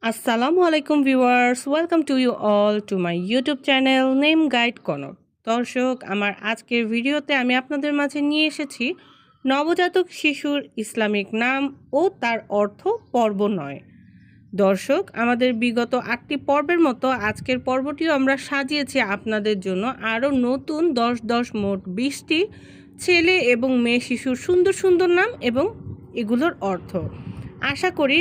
আসসালামু আলাইকুম viewers, welcome to you all to my YouTube channel name guide Konok. দর্শক, আমার আজকের ভিডিওতে আমি আপনাদের মাঝে নিয়ে এসেছি নবজাতক শিশুর ইসলামিক নাম ও তার অর্থ পর্ব 9। দর্শক, আমাদের বিগত 8টি পর্বের মতো আজকের পর্বটিও আমরা সাজিয়েছি আপনাদের জন্য আরও নতুন 10 মোট 20টি ছেলে এবং মেয়ে শিশুর সুন্দর সুন্দর নাম এবং এগুলোর অর্থ। আশা করি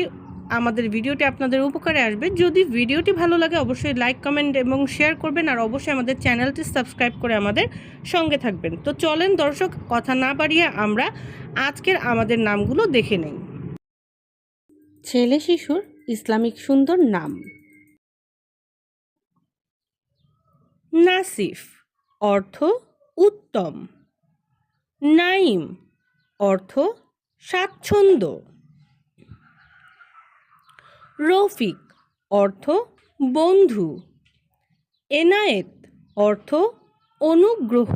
আমাদের ভিডিওটি আপনাদের উপকারে আসবে। যদি ভিডিওটি ভালো লাগে অবশ্যই লাইক, কমেন্ট এবং শেয়ার করবেন, আর অবশ্যই আমাদের চ্যানেলটি সাবস্ক্রাইব করে আমাদের সঙ্গে থাকবেন। তো চলেন দর্শক, কথা না বাড়িয়ে আমরা আজকের আমাদের নামগুলো দেখে নেই। ছেলে শিশুর ইসলামিক সুন্দর নাম: নাসিফ অর্থ উত্তম, নাইম অর্থ স্বাচ্ছন্দ্য, রফিক অর্থ বন্ধু, এনায়েত অর্থ অনুগ্রহ,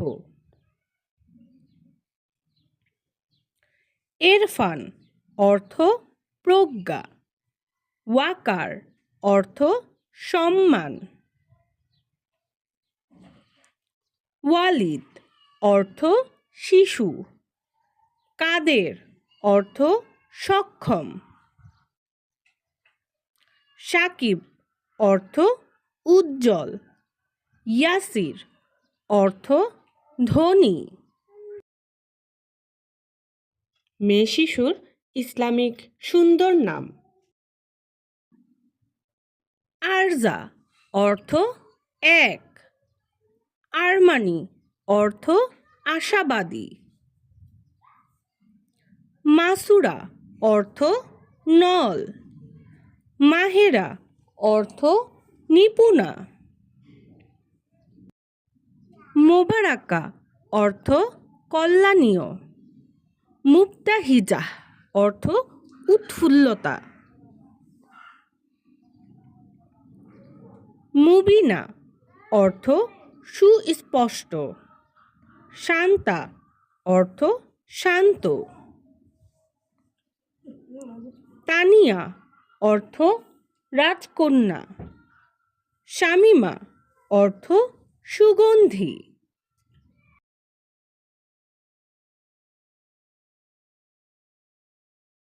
এরফান অর্থ প্রজ্ঞা, ওয়াকার অর্থ সম্মান, ওয়ালিদ অর্থ শিশু, কাদের অর্থ সক্ষম, সাকিব অর্থ উজ্জ্বল, ইয়াসির অর্থ ধনী। মেয়ে শিশুর ইসলামিক সুন্দর নাম: আরজা অর্থ এক, আরমানি অর্থ আশাবাদী, মাসুরা অর্থ নল, মাহেরা অর্থ নিপুণা, মোবারাকা অর্থ কল্যাণীয়, মুবতাহিজা অর্থ উৎফুল্লতা, মুবিনা অর্থ সুস্পষ্ট, শান্তা অর্থ শান্ত, তানিয়া অর্থ রাজকন্যা, শামিমা অর্থ সুগন্ধি।